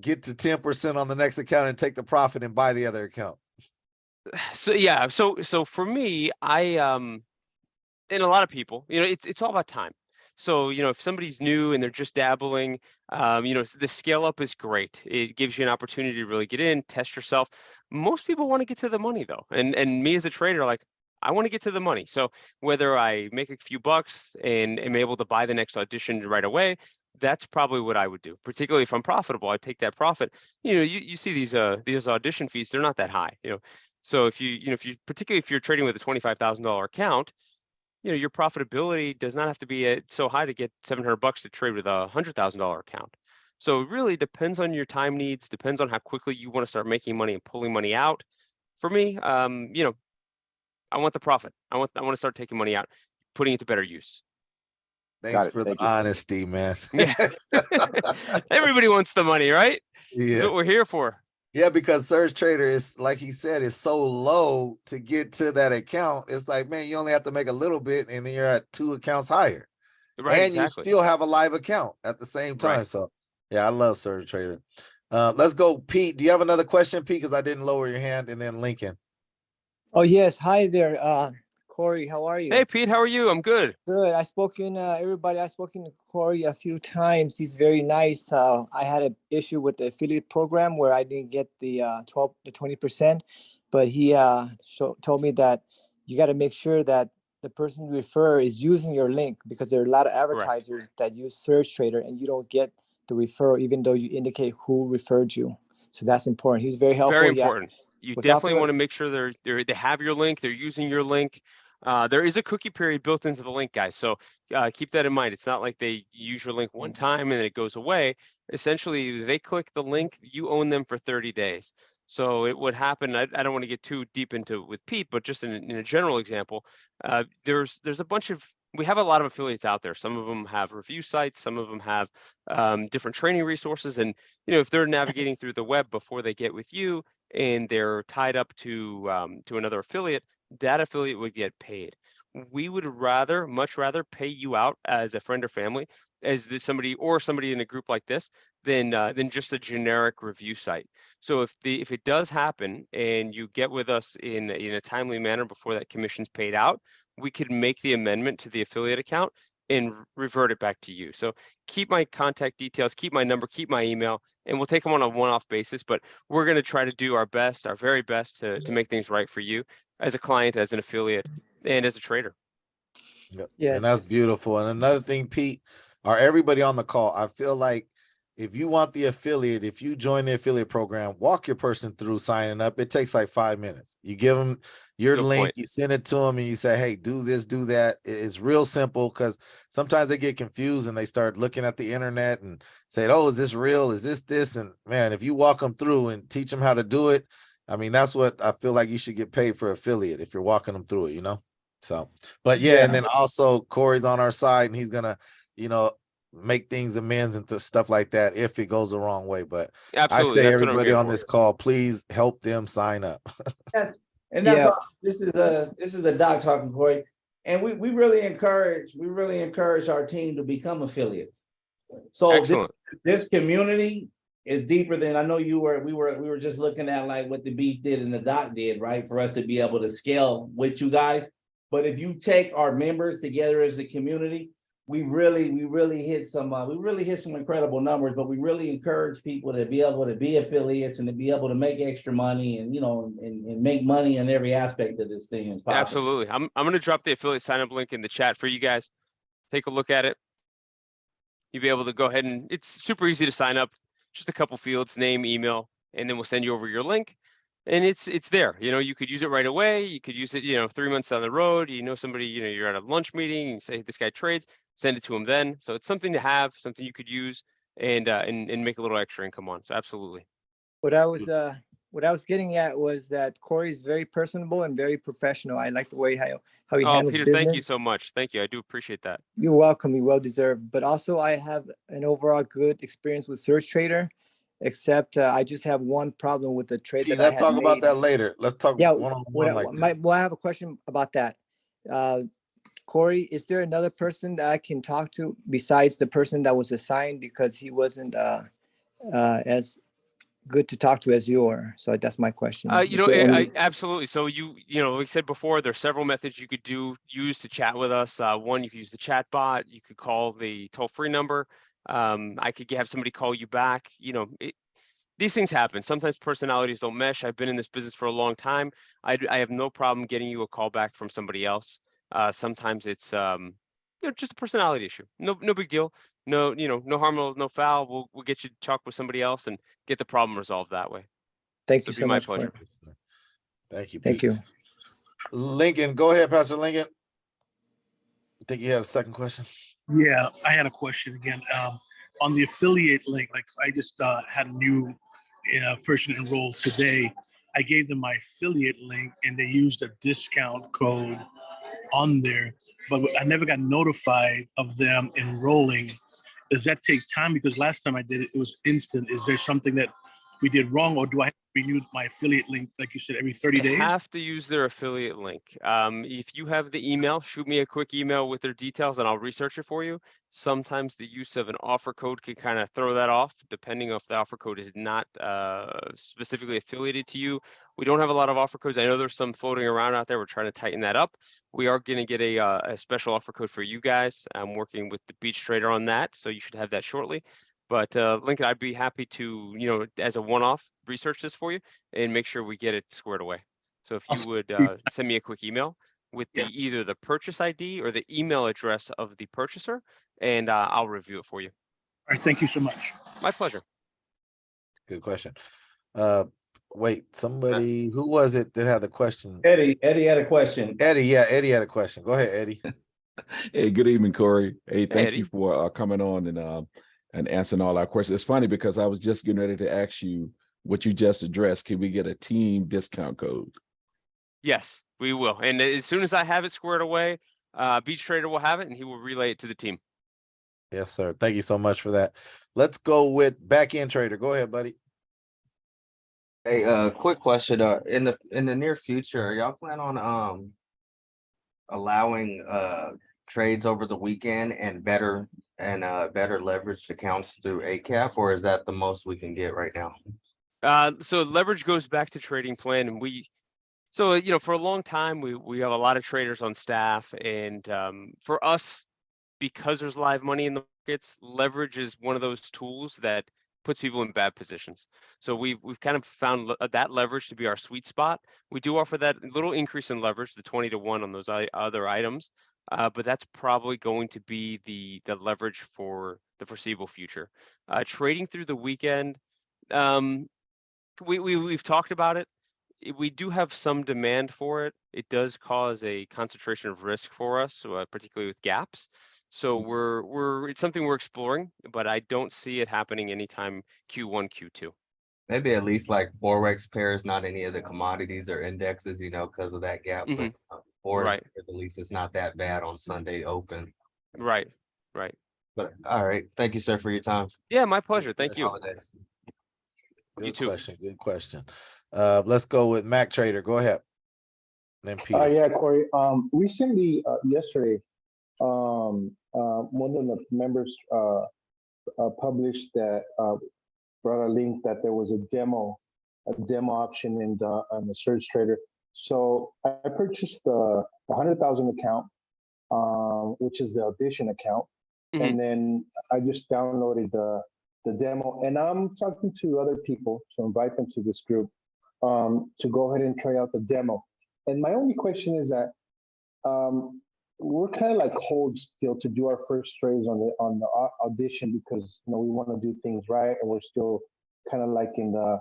get to 10% on the next account and take the profit and buy the other account? So yeah, so for me, and a lot of people, you know, it's all about time. So, you know, if somebody's new and they're just dabbling, you know, the scale up is great. It gives you an opportunity to really get in, test yourself. Most people want to get to the money though. And me as a trader, like, I want to get to the money. So whether I make a few bucks and am able to buy the next audition right away, that's probably what I would do. Particularly if I'm profitable, I take that profit. You know, you see these audition fees, they're not that high, you know. So particularly if you're trading with a $25,000 account, you know, your profitability does not have to be so high to get $700 to trade with a $100,000 account. So it really depends on your time needs, depends on how quickly you want to start making money and pulling money out. For me, you know, I want the profit. I want to start taking money out, putting it to better use. Thanks for the honesty, man. Yeah. Everybody wants the money, right? Yeah. That's what we're here for. Yeah, because Surgetrader is, like he said, is so low to get to that account. It's like, man, you only have to make a little bit and then you're at 2 accounts higher. Right, And you exactly. still have a live account at the same time. Right. So yeah, I love Surgetrader. Let's go, Pete. Do you have another question, Pete? Because I didn't lower your hand, and then Lincoln. Oh yes, hi there, Cory. How are you? Hey, Pete, how are you? I'm good. Good. I've spoken I've spoken to Cory a few times. He's very nice. I had an issue with the affiliate program where I didn't get the 20%, but he told me that you got to make sure that the person you refer is using your link, because there are a lot of Correct. advertisers that use Surgetrader and you don't get the referral even though you indicate who referred you. So that's important. He's very helpful. Very Yeah. important. You Was definitely offered want to make sure they have your link, they're using your link. There is a cookie period built into the link, guys. So keep that in mind. It's not like they use your link one time and then it goes away. Essentially, they click the link, you own them for 30 days. So it would happen. I don't want to get too deep into with Pete, but just in a general example, there's a bunch of, we have a lot of affiliates out there. Some of them have review sites, some of them have different training resources. And if they're navigating through the web before they get with you and they're tied up to another affiliate, that affiliate would get paid. We would much rather pay you out as a friend or family, as somebody in a group like this, than just a generic review site. So if it does happen and you get with us in a timely manner before that commission's paid out, we could make the amendment to the affiliate account and revert it back to you. So keep my contact details, keep my number, keep my email, and we'll take them on a one-off basis, but we're going to try to do our best, our very best to make things right for you as a client, as an affiliate, and as a trader. Yep. Yes. And that's beautiful. And another thing, Pete, or everybody on the call, I feel like if you want the affiliate, if you join the affiliate program, walk your person through signing up. It takes like 5 minutes. You give them your Good link, point. you send it to them, and you say, hey, do this, do that. It's real simple, because sometimes they get confused and they start looking at the internet and say, oh, is this real? Is this? And man, if you walk them through and teach them how to do it, I mean, that's what I feel like you should get paid for affiliate, if you're walking them through it, So, but yeah, and then also Cory's on our side, and he's gonna, make things amends and stuff like that if it goes the wrong way. But Absolutely, I say that's what I'm everybody here on for. this call, please help them sign up. And that's all. This is the doc talking, Cory. And we really encourage our team to become affiliates. So Excellent. this community is deeper than, I know we were just looking at like what the B.E.L.T did and the doc did, right? For us to be able to scale with you guys. But if you take our members together as a community, we really hit some incredible numbers. But we really encourage people to be able to be affiliates and to be able to make extra money and and make money in every aspect of this thing as possible. Absolutely. I'm going to drop the affiliate sign up link in the chat for you guys. Take a look at it. You'll be able to go ahead, and it's super easy to sign up. Just a couple fields, name, email, and then we'll send you over your link. And it's there. You could use it right away. You could use it, 3 months down the road. Somebody, you're at a lunch meeting and you say, this guy trades, send it to him then. So it's something to have, something you could use and make a little extra income on. So absolutely. What I was getting at was that Cory is very personable and very professional. I like the way how he handles Peter, business. thank you so much. Thank you. I do appreciate that. You're welcome. You well deserved. But also, I have an overall good experience with Surgetrader, except I just have one problem with the trade that I Let's had talk about made. that later. Let's talk one-on-one like that. I have a question about that. Cory, is there another person that I can talk to besides the person that was assigned, because he wasn't as good to talk to as you are? So that's my question. Absolutely. So like I said before, there's several methods you could use to chat with us. One, you could use the chat bot. You could call the toll-free number. I could have somebody call you back. These things happen. Sometimes personalities don't mesh. I've been in this business for a long time. I have no problem getting you a call back from somebody else. Sometimes it's just a personality issue. No big deal. No harm, no foul. We'll get you to talk with somebody else and get the problem resolved that way. Thank you so much. My pleasure. Thank you. Pete. Thank you. Lincoln, go ahead, Pastor Lincoln. I think you had a second question. Yeah, I had a question again. On the affiliate link, like I just had a new person enrolled today. I gave them my affiliate link and they used a discount code on there, but I never got notified of them enrolling. Does that take time? Because last time I did it, it was instant. Is there something that we did wrong, or do I have to renew my affiliate link, like you said, every 30 They days? have to use their affiliate link. If you have the email, shoot me a quick email with their details and I'll research it for you. Sometimes the use of an offer code can kind of throw that off, depending if the offer code is not specifically affiliated to you. We don't have a lot of offer codes. I know there's some floating around out there. We're trying to tighten that up. We are going to get a special offer code for you guys. I'm working with the Beach Trader on that, so you should have that shortly. But Lincoln, I'd be happy to, as a one-off, research this for you and make sure we get it squared away. So if you would send me a quick email with either the purchase ID or the email address of the purchaser, and I'll review it for you. All right, thank you so much. My pleasure. Good question. Wait, somebody, who was it that had the question? Eddie had a question. Eddie had a question. Go ahead, Eddie. Hey, good evening, Cory. Hey, thank Eddie. you for coming on and answering all our questions. It's funny because I was just getting ready to ask you what you just addressed. Can we get a team discount code? Yes, we will. And as soon as I have it squared away, Beach Trader will have it and he will relay it to the team. Yes, sir. Thank you so much for that. Let's go with back end trader. Go ahead, buddy. Hey, quick question. In the near future, y'all plan on allowing trades over the weekend and better leveraged accounts through ACAP, or is that the most we can get right now? So leverage goes back to trading plan, and for a long time we have a lot of traders on staff, and for us, because there's live money in the markets, leverage is one of those tools that puts people in bad positions. So we've kind of found that leverage to be our sweet spot. We do offer that little increase in leverage, the 20-to-1 on those other items, but that's probably going to be the leverage for the foreseeable future. Trading through the weekend, we've talked about it. We do have some demand for it. It does cause a concentration of risk for us, particularly with gaps. So it's something we're exploring, but I don't see it happening anytime Q1, Q2. Maybe at least like FOREX pairs, not any of the commodities or indexes, because of that gap. Mhm. But FOREX, Right. at least it's not that bad on Sunday open. Right. But all right, thank you, sir, for your time. Yeah, my pleasure. Thank you. Holidays. Good too. question. Good question. Let's go with Mac Trader. Go ahead. Then Peter. Yeah, Cory. Recently, yesterday, one of the members published that brought a link that there was a demo option on the Surgetrader. So I purchased the 100,000 account, which is the audition account, and then I just downloaded the demo, and I'm talking to other people to invite them to this group to go ahead and try out the demo. And my only question is that we're kind of like hold still to do our first trades on the audition because we want to do things right, and we're still kind of like in the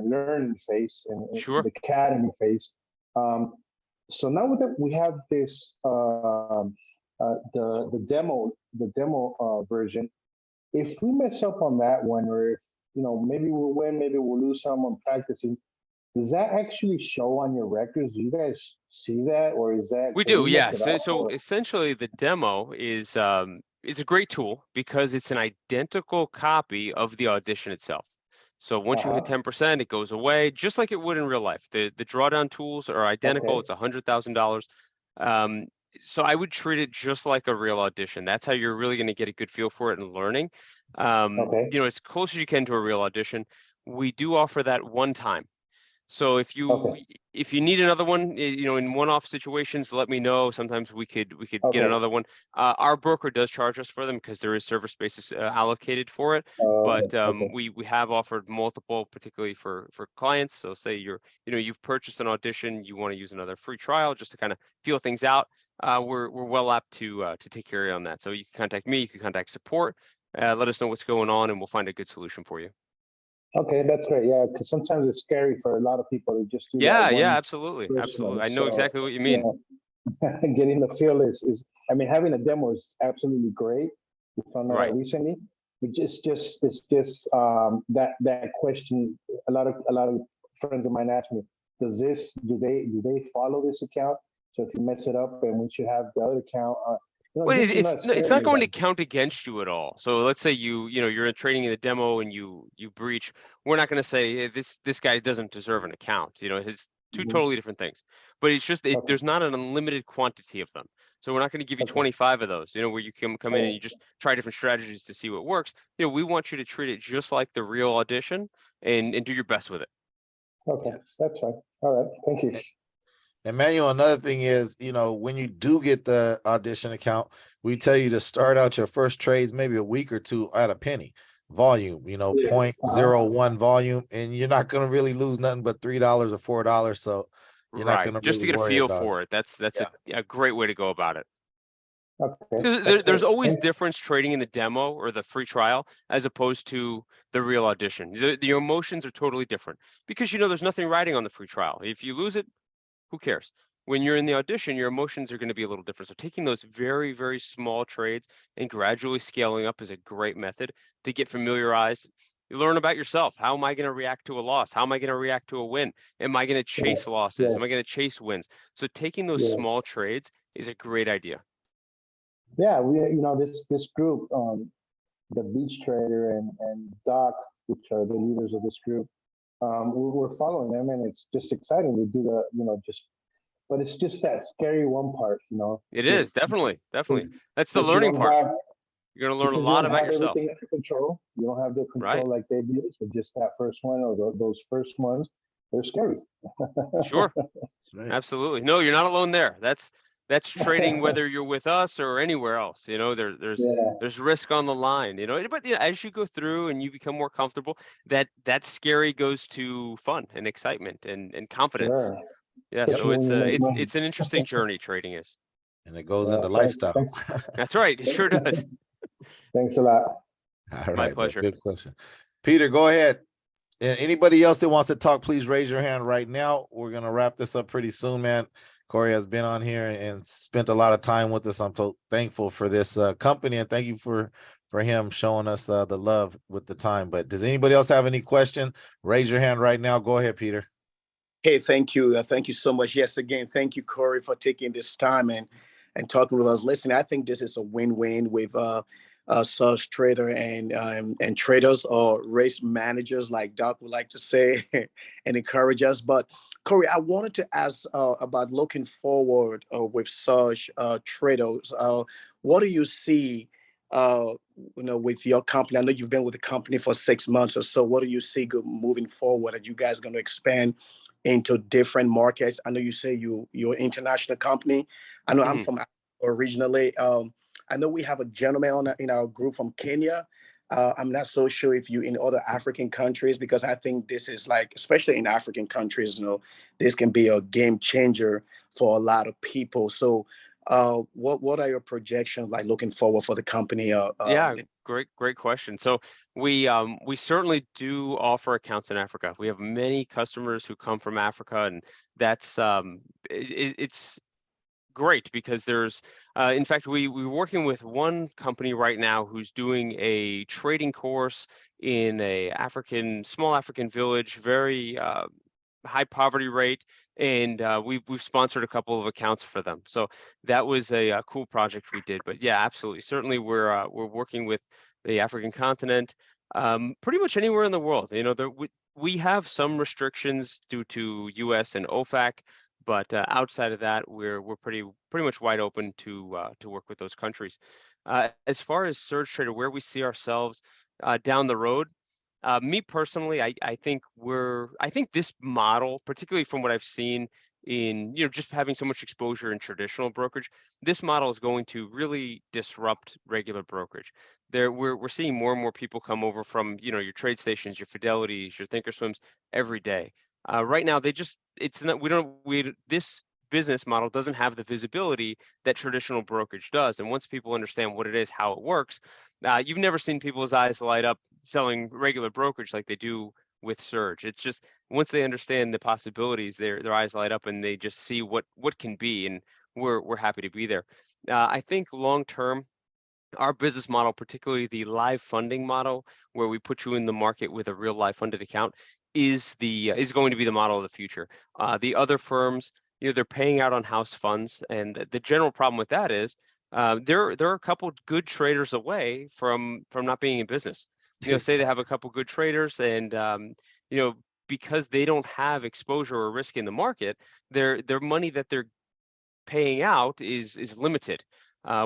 learning phase and Sure. the academy phase. So now that we have this the demo version, if we mess up on that one, or if maybe we'll win, maybe we'll lose some on practicing, does that actually show on your records? Do you guys see that, or is that We do, yes. So essentially, the demo is a great tool because it's an identical copy of the audition itself. So once you hit 10%, it goes away, just like it would in real life. The drawdown tools are identical. It's $100,000. So I would treat it just like a real audition. That's how you're really going to get a good feel for it and learning. As close as you can to a real audition. We do offer that one time. So if you need another one, in one-off situations, let me know. Sometimes we could get another one. Our broker does charge us for them because there is server spaces allocated for it. But we have offered multiple, particularly for clients. So say you've purchased an audition, you want to use another free trial just to kind of feel things out. We're well apt to take care of you on that. So you can contact me, you can contact support, let us know what's going on, and we'll find a good solution for you. Okay, that's great. Yeah, because sometimes it's scary for a lot of people to just do that. Yeah, absolutely. I know exactly what you mean. Getting the feel is having a demo is absolutely great. We found out recently. It's just that question. A lot of friends of mine ask me, do they follow this account? So if you mess it up, and we should have the other account, Well, just to not it's scare not going to anybody. count against you at all. So let's say you're in trading in the demo and you breach. We're not going to say, hey, this guy doesn't deserve an account. It's two Mhm. totally different things. But it's just Okay. there's not an unlimited quantity of them. So we're not going to give you Okay. 25 of those. Where you can come in and Oh, you just try different strategies to see what works. We want you to treat it just like the real audition and do your best with it. okay, Yes. that's fine. All right, thank you. Emmanuel, another thing is, when you do get the audition account, we tell you to start out your first trades maybe a week or two at a penny volume, Yeah. 0.01 volume, and you're not going to really lose nothing but $3 or $4. So you're not Right. going to Just to really get a worry feel about it. for it. That's Yeah. a great way to go about it. Okay. Because That's there's good. always Thank- difference trading in the demo or the free trial as opposed to the real audition. The emotions are totally different because there's nothing riding on the free trial. If you lose it, who cares? When you're in the audition, your emotions are going to be a little different. So taking those very, very small trades and gradually scaling up is a great method to get familiarized. You learn about yourself. How am I going to react to a loss? How am I going to react to a win? Am I going to chase Yes, losses? Am I going yes, to chase wins? So taking those yes. small trades is a great idea. Yeah, this group, the Beach Trader and Doc, which are the leaders of this group, we're following them, and it's just exciting to do but it's just that scary one part, It because is definitely. because That's the you learning don't part. have You're going to learn a because you lot don't about have yourself, everything under control. You don't have the right? control like they do. So just that first one or those first ones, they're scary. Sure. Right. Absolutely. No, you're not alone there. That's trading whether you're with us or anywhere else. Yeah, There's risk on the line, but as you go through and you become more comfortable, that scary goes to fun and excitement and confidence. sure. Yeah, so Especially when it's you make money. it's an interesting journey trading is. And it goes Yeah, into thanks. lifestyle. Thanks. That's right. It sure does. Thanks a lot. All My right, man. pleasure. Good question. Peter, go ahead. And anybody else that wants to talk, please raise your hand right now. We're going to wrap this up pretty soon, man. Cory has been on here and spent a lot of time with us. I'm so thankful for this company, and thank you for him showing us the love with the time. But does anybody else have any question? Raise your hand right now. Go ahead, Peter. Hey, thank you. Thank you so much. Yes, again, thank you, Cory, for taking this time and talking with us. Listen, I think this is a win-win with Surgetrader and traders or race managers, like Doc would like to say, and encourage us. But Cory, I wanted to ask about looking forward with Surgetraders. What do you see? With your company? I know you've been with the company for 6 months or so. What do you see moving forward? Are you guys going to expand into different markets? I know you say you're an international company. I know I'm from Africa originally. I know we have a gentleman in our group from Kenya. I'm not so sure if you in other African countries, because I think this is like, especially in African countries, this can be a game changer for a lot of people. So what are your projections like looking forward for the company? Yeah, great question. So we certainly do offer accounts in Africa. We have many customers who come from Africa, and that's it's great because there's in fact we're working with one company right now who's doing a trading course in a small African village, very high poverty rate, and we've sponsored a couple of accounts for them. So that was a cool project we did. But yeah, absolutely, certainly we're working with the African continent, pretty much anywhere in the world. We have some restrictions due to US and OFAC, but outside of that, we're pretty much wide open to work with those countries. As far as Surgetrader, where we see ourselves down the road, me personally, I think this model, particularly from what I've seen in just having so much exposure in traditional brokerage, this model is going to really disrupt regular brokerage. We're seeing more and more people come over from your trade stations, your Fidelities, your Thinkorswims every day. Right now, this business model doesn't have the visibility that traditional brokerage does. And once people understand what it is, how it works, you've never seen people's eyes light up selling regular brokerage like they do with Surge. It's just once they understand the possibilities, their eyes light up and they just see what can be, and we're happy to be there. I think long term, our business model, particularly the live funding model, where we put you in the market with a real live funded account, is going to be the model of the future. The other firms, they're paying out on house funds, and the general problem with that is they're a couple good traders away from not being in business. Say they have a couple good traders, and because they don't have exposure or risk in the market, their money that they're paying out is limited.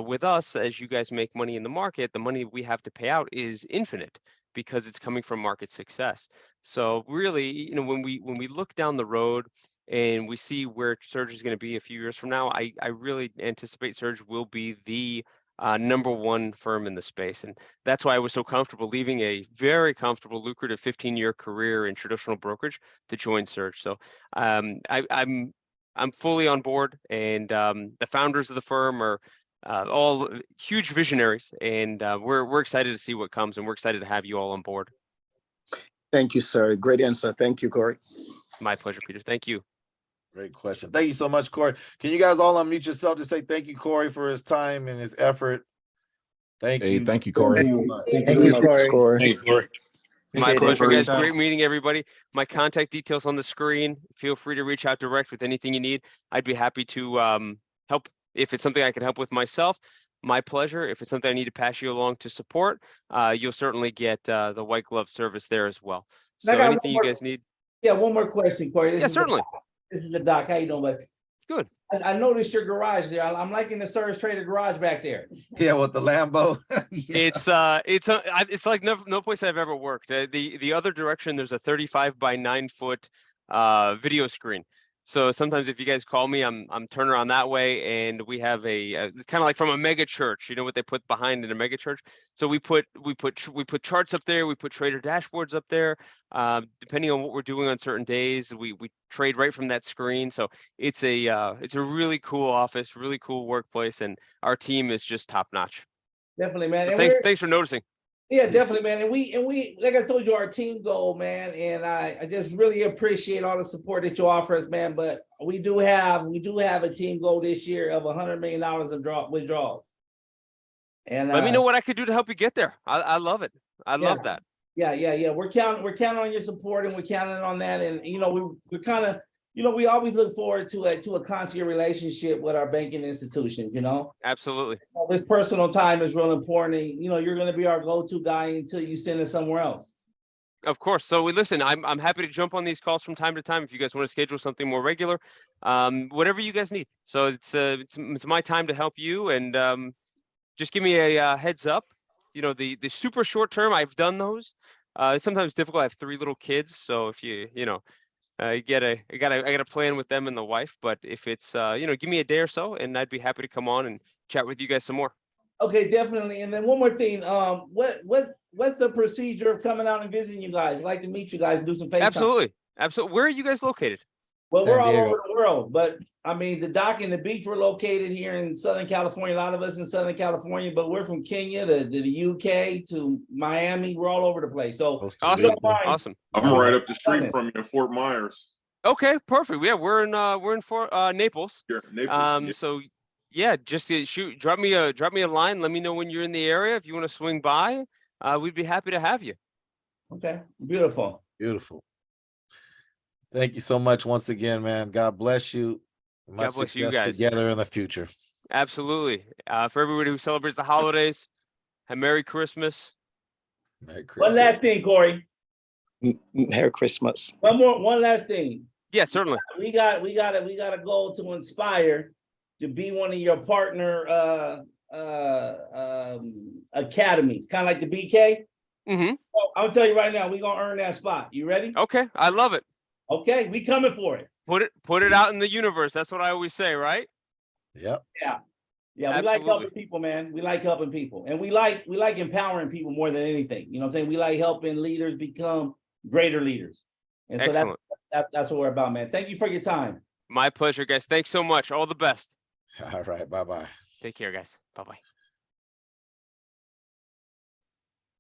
With us, as you guys make money in the market, the money we have to pay out is infinite because it's coming from market success. So really, when we look down the road and we see where Surge is going to be a few years from now, I really anticipate Surge will be the #1 firm in the space. And that's why I was so comfortable leaving a very comfortable, lucrative 15-year career in traditional brokerage to join Surge. So I'm fully on board, and the founders of the firm are all huge visionaries, and we're excited to see what comes, and we're excited to have you all on board. Thank you, sir. Great answer. Thank you, Cory. My pleasure, Peter. Thank you. Great question. Thank you so much, Cory. Can you guys all unmute yourself to say thank you, Cory, for his time and his effort? Thank you. Thank you, Cory. Thank you, Cory. Thank you, Cory. My Appreciate pleasure, it. guys. Great meeting everybody. My contact details on the screen. Feel free to reach out direct with anything you need. I'd be happy to help if it's something I can help with myself. My pleasure. If it's something I need to pass you along to support, you'll certainly get the white glove service there as well. So anything you guys need. Yeah, one more question, Cory. Yeah, certainly. This is the doc. How you doing, buddy? Good. I noticed your garage there. I'm liking the Surgetrader garage back there. Yeah, with the Lambo. Yeah. It's like no place I've ever worked. The other direction, there's a 35 by 9 foot video screen. So sometimes if you guys call me, I'm turning around that way, and we have it's kind of like from a mega church. You know what they put behind in a mega church? So we put charts up there. We put trader dashboards up there. Depending on what we're doing on certain days, we trade right from that screen. So it's a really cool office, really cool workplace, and our team is just top notch. Definitely, man. So And thanks for noticing. yeah, definitely, man. And we like I told you, our team goal, man. And I just really appreciate all the support that you offer us, man. But we do have a team goal this year of $100 million of withdrawals. And let me know what I could do to help you get there. I love it. I love that. Yeah. We're counting on your support, and we're counting on that. And we're kind of, we always look forward to a constant relationship with our banking institutions. Absolutely. This personal time is real important. And, you're going to be our go-to guy until you send us somewhere else. Of course. So listen, I'm happy to jump on these calls from time to time if you guys want to schedule something more regular, whatever you guys need. So it's my time to help you, and just give me a heads up. The super short term, I've done those. It's sometimes difficult. I have 3 little kids, so if I gotta plan with them and the wife. But if it's give me a day or so, and I'd be happy to come on and chat with you guys some more. Okay, definitely. And then one more thing. What's the procedure of coming out and visiting you guys? I'd like to meet you guys and do some FaceTime. Absolutely. Where are you guys located? Well, we're all over the world, but I mean, the dock and the beach were located here in Southern California. A lot of us in Southern California, but we're from Kenya to the UK to Miami. We're all over the place. So awesome. I'm right up the street from you in Fort Myers. Okay, perfect. Yeah, we're in Naples. Here, Naples. So yeah, just drop me a line. Let me know when you're in the area. If you want to swing by, we'd be happy to have you. Okay, beautiful. Thank you so much once again, man. God bless you. Much God bless you success guys. together in the future. Absolutely. For everybody who celebrates the holidays, have Merry Christmas. Merry Christmas. One last thing, Cory. Merry Christmas. One last thing. Yeah, certainly. We got a goal to inspire to be one of your partner academies, kind of like the BK. Mm-hmm. So I'm gonna tell you right now, we're gonna earn that spot. You ready? Okay, I love it. Okay, we coming for it. Put it out in the universe. That's what I always say, right? Yep. Yeah. We like helping people, man. We like helping people, and we like empowering people more than anything. You know what I'm saying? We like helping leaders become greater leaders, and so that's what we're about, man. Thank you for your time. My pleasure, guys. Thanks so much. All the best. All right. Bye-bye. Take care, guys. Bye-bye.